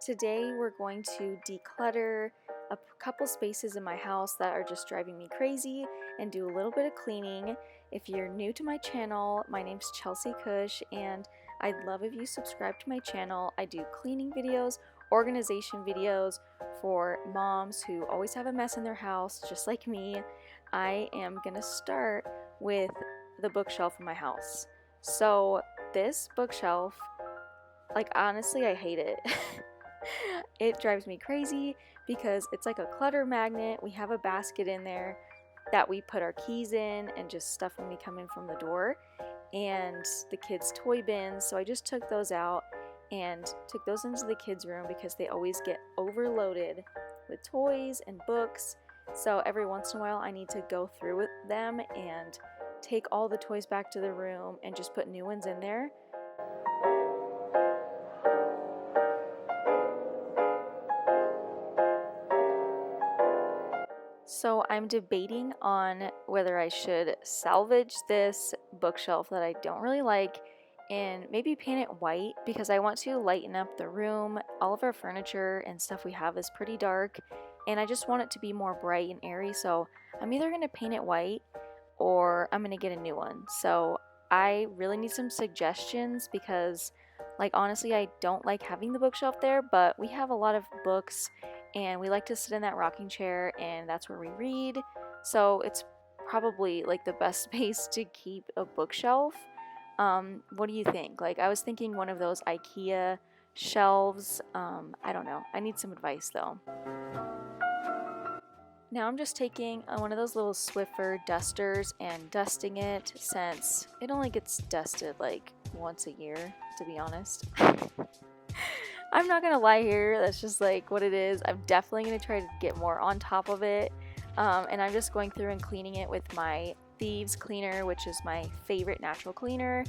Today we're going to declutter a couple spaces in my house that are just driving me crazy and do a little bit of cleaning. If you're new to my channel, my name's Chelsea Cush and I'd love if you subscribe to my channel. I do cleaning videos, organization videos for moms who always have a mess in their house, just like me. I am gonna start with the bookshelf in my house. So this bookshelf, like honestly, I hate it. It drives me crazy because it's like a clutter magnet. We have a basket in there that we put our keys in and just stuff when we come in from the door, and the kids' toy bins. So I just took those out and took those into the kids' room because they always get overloaded with toys and books. So every once in a while I need to go through with them and take all the toys back to the room and just put new ones in there. So I'm debating on whether I should salvage this bookshelf that I don't really like and maybe paint it white because I want to lighten up the room. All of our furniture and stuff we have is pretty dark and I just want it to be more bright and airy. So I'm either going to paint it white or I'm going to get a new one. So I really need some suggestions because, like, honestly, I don't like having the bookshelf there, but we have a lot of books and we like to sit in that rocking chair and that's where we read. So it's probably like the best space to keep a bookshelf. What do you think? Like, I was thinking one of those IKEA shelves. I don't know. I need some advice though. Now I'm just taking one of those little Swiffer dusters and dusting it, since it only gets dusted like once a year, to be honest. I'm not gonna lie here, that's just like what it is. I'm definitely gonna try to get more on top of it, and I'm just going through and cleaning it with my Thieves cleaner, which is my favorite natural cleaner,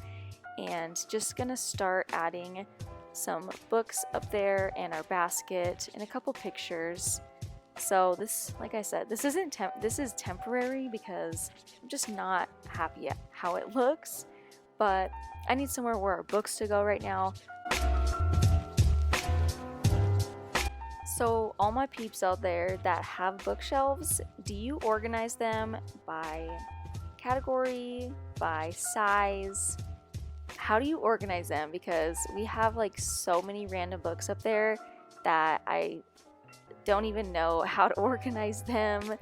and just gonna start adding some books up there and our basket and a couple pictures. So this, like I said, this is temporary because I'm just not happy at how it looks, but I need somewhere where our books to go right now. So all my peeps out there that have bookshelves, do you organize them by category, by size? How do you organize them? Because we have like so many random books up there that I don't even know how to organize them.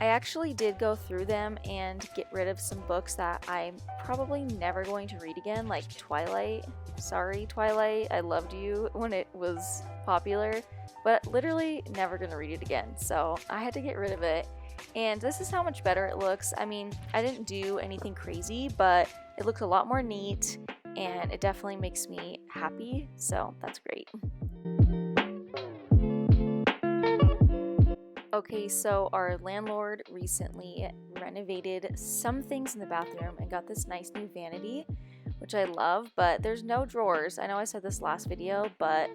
I actually did go through them and get rid of some books that I'm probably never going to read again, like Twilight. Sorry, Twilight, I loved you when it was popular, but literally never gonna read it again. So I had to get rid of it. And this is how much better it looks. I mean, I didn't do anything crazy, but it looks a lot more neat and it definitely makes me happy. So that's great. Okay, so our landlord recently renovated some things in the bathroom and got this nice new vanity, which I love, but there's no drawers. I know I said this last video, but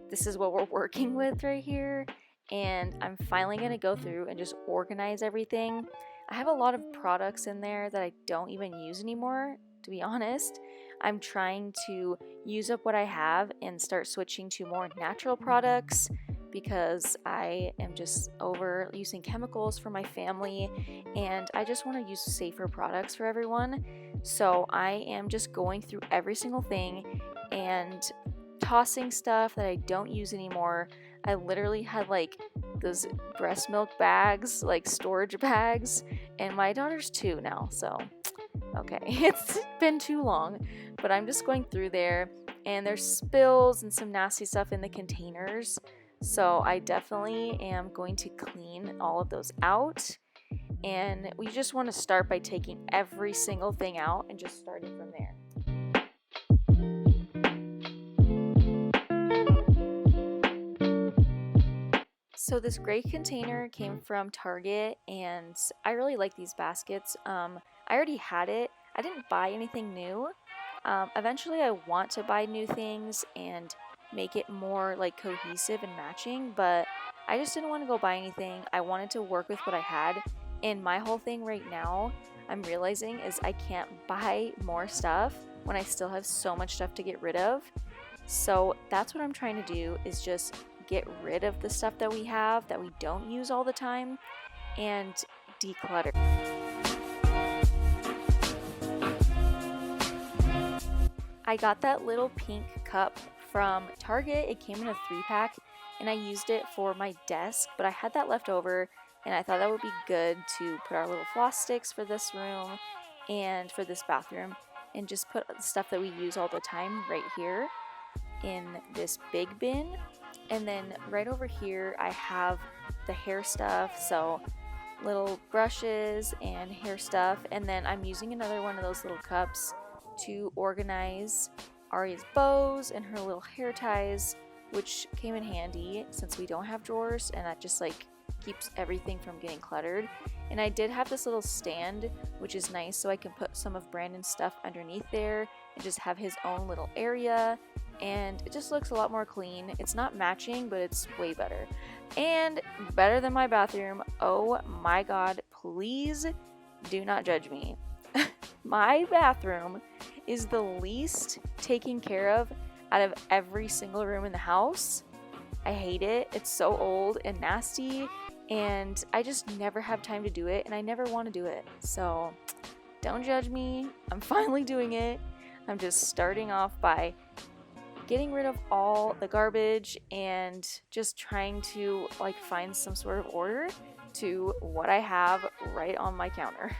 this is what we're working with right here, and I'm finally going to go through and just organize everything. I have a lot of products in there that I don't even use anymore, to be honest. I'm trying to use up what I have and start switching to more natural products, because I am just over using chemicals for my family and I just want to use safer products for everyone. So I am just going through every single thing and tossing stuff that I don't use anymore. I literally had like those breast milk bags, like storage bags, and my daughter's 2 now, so okay, it's been too long, but I'm just going through there and there's spills and some nasty stuff in the containers. So I definitely am going to clean all of those out, and we just want to start by taking every single thing out and just starting from there. So this gray container came from Target and I really like these baskets. I already had it. I didn't buy anything new. Eventually I want to buy new things and make it more like cohesive and matching, but I just didn't want to go buy anything. I wanted to work with what I had, and my whole thing right now I'm realizing is I can't buy more stuff when I still have so much stuff to get rid of. So that's what I'm trying to do, is just get rid of the stuff that we have that we don't use all the time and declutter. I got that little pink cup from Target. It came in a 3-pack and I used it for my desk, but I had that left over and I thought that would be good to put our little floss sticks for this room and for this bathroom, and just put the stuff that we use all the time right here in this big bin. And then right over here I have the hair stuff, so little brushes and hair stuff, and then I'm using another one of those little cups to organize Aria's bows and her little hair ties, which came in handy since we don't have drawers, and that just like keeps everything from getting cluttered. And I did have this little stand, which is nice, so I can put some of Brandon's stuff underneath there and just have his own little area, and it just looks a lot more clean. It's not matching, but it's way better, and better than my bathroom. Oh my god, please do not judge me. My bathroom is the least taken care of out of every single room in the house. I hate it. It's so old and nasty, and I just never have time to do it, and I never want to do it. So don't judge me. I'm finally doing it. I'm just starting off by getting rid of all the garbage and just trying to like find some sort of order to what I have right on my counter.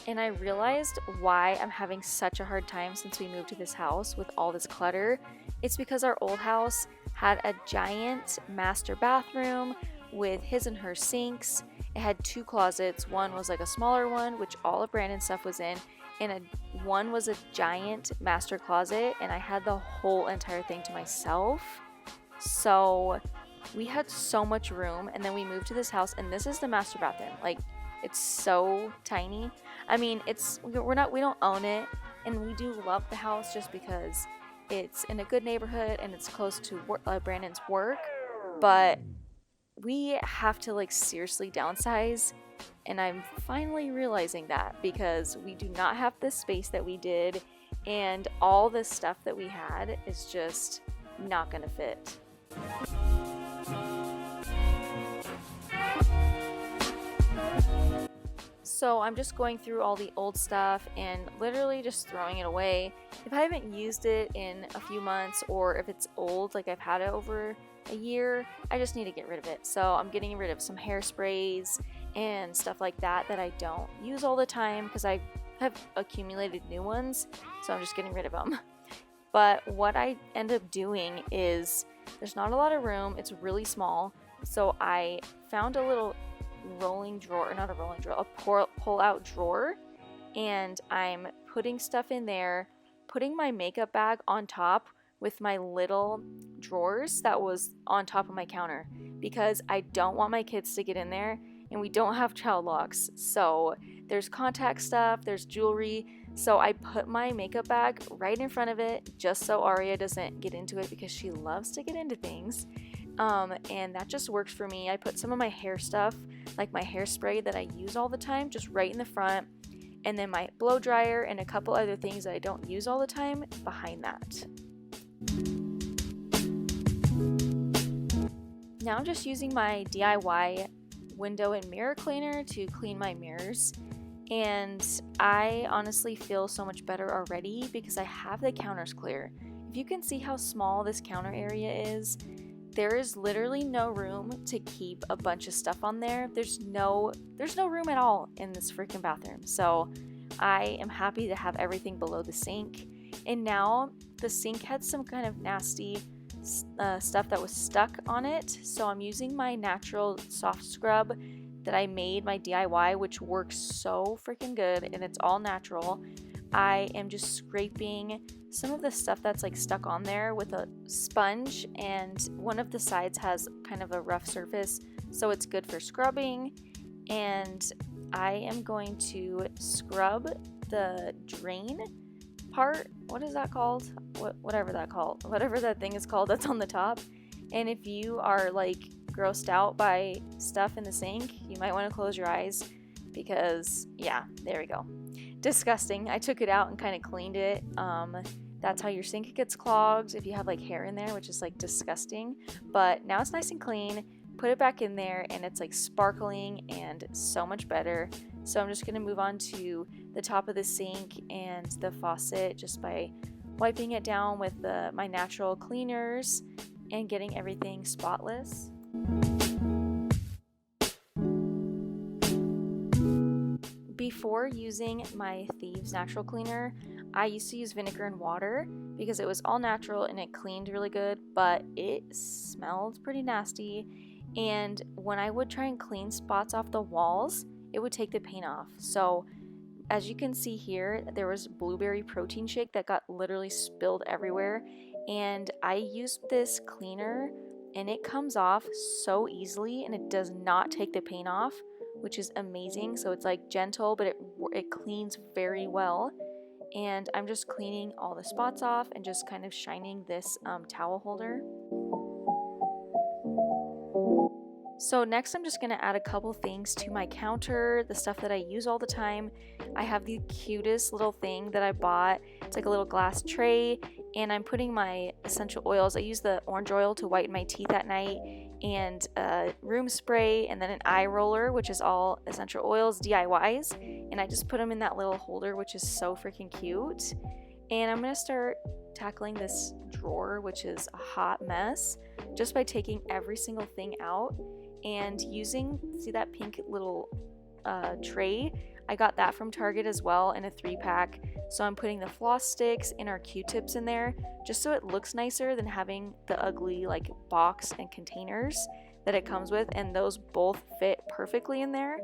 And I realized why I'm having such a hard time since we moved to this house with all this clutter. It's because our old house had a giant master bathroom with his and her sinks. It had 2 closets. One was like a smaller one, which all of Brandon's stuff was in, and one was a giant master closet, and I had the whole entire thing to myself. So we had so much room, and then we moved to this house, and this is the master bathroom. Like, it's so tiny. I mean, we don't own it, and we do love the house just because it's in a good neighborhood and it's close to Brandon's work, but we have to like seriously downsize, and I'm finally realizing that because we do not have the space that we did, and all the stuff that we had is just not gonna fit. So I'm just going through all the old stuff and literally just throwing it away. If I haven't used it in a few months, or if it's old, like I've had it over a year, I just need to get rid of it. So I'm getting rid of some hairsprays and stuff like that that I don't use all the time because I have accumulated new ones, so I'm just getting rid of them. But what I end up doing is there's not a lot of room, it's really small, so I found a little rolling drawer, not a rolling drawer, a pull-out drawer, and I'm putting stuff in there, putting my makeup bag on top with my little drawers that was on top of my counter, because I don't want my kids to get in there, and we don't have child locks, so there's contact stuff, there's jewelry, so I put my makeup bag right in front of it just so Aria doesn't get into it, because she loves to get into things. And that just works for me. I put some of my hair stuff, like my hairspray that I use all the time, just right in the front, and then my blow dryer and a couple other things that I don't use all the time behind that. Now I'm just using my DIY window and mirror cleaner to clean my mirrors, and I honestly feel so much better already because I have the counters clear. If you can see how small this counter area is, there is literally no room to keep a bunch of stuff on there. There's no room at all in this freaking bathroom. So I am happy to have everything below the sink. And now the sink had some kind of nasty stuff that was stuck on it. So I'm using my natural soft scrub that I made, my DIY, which works so freaking good, and it's all natural. I am just scraping some of the stuff that's like stuck on there with a sponge, and one of the sides has kind of a rough surface, so it's good for scrubbing. And I am going to scrub the drain part. What is that called? Whatever that thing is called that's on the top. And if you are like grossed out by stuff in the sink, you might want to close your eyes, because yeah, there we go. disgusting. I took it out and kind of cleaned it. That's how your sink gets clogged if you have like hair in there, which is like disgusting. But now it's nice and clean. Put it back in there and it's like sparkling and so much better. So I'm just going to move on to the top of the sink and the faucet just by wiping it down with my natural cleaners and getting everything spotless. Before using my Thieves natural cleaner, I used to use vinegar and water because it was all natural and it cleaned really good, but it smelled pretty nasty. And when I would try and clean spots off the walls, it would take the paint off. So as you can see here, there was blueberry protein shake that got literally spilled everywhere. And I used this cleaner and it comes off so easily and it does not take the paint off, which is amazing. So it's like gentle, but it cleans very well. And I'm just cleaning all the spots off and just kind of shining this towel holder. So next I'm just going to add a couple things to my counter, the stuff that I use all the time. I have the cutest little thing that I bought. It's like a little glass tray, and I'm putting my essential oils. I use the orange oil to whiten my teeth at night, and room spray, and then an eye roller, which is all essential oils, DIYs. And I just put them in that little holder, which is so freaking cute. And I'm going to start tackling this drawer, which is a hot mess, just by taking every single thing out and using, see that pink little tray? I got that from Target as well in a 3-pack. So I'm putting the floss sticks and our Q-tips in there just so it looks nicer than having the ugly like box and containers that it comes with, and those both fit perfectly in there,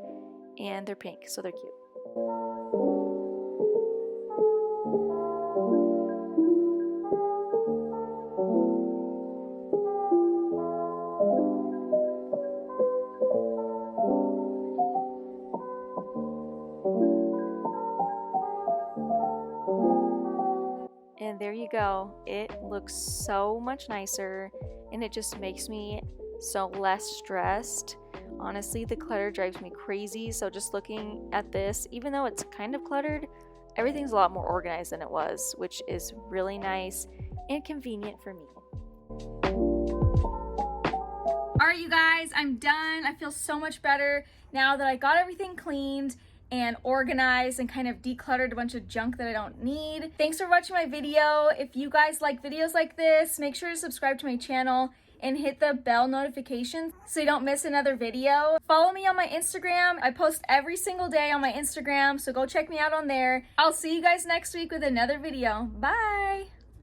and they're pink, so they're cute. And there you go. It looks so much nicer and it just makes me so less stressed. Honestly, the clutter drives me crazy. So just looking at this, even though it's kind of cluttered, everything's a lot more organized than it was, which is really nice and convenient for me. Alright you guys, I'm done. I feel so much better now that I got everything cleaned and organized and kind of decluttered a bunch of junk that I don't need. Thanks for watching my video. If you guys like videos like this, make sure to subscribe to my channel and hit the bell notification so you don't miss another video. Follow me on my Instagram. I post every single day on my Instagram, so go check me out on there. I'll see you guys next week with another video. Bye!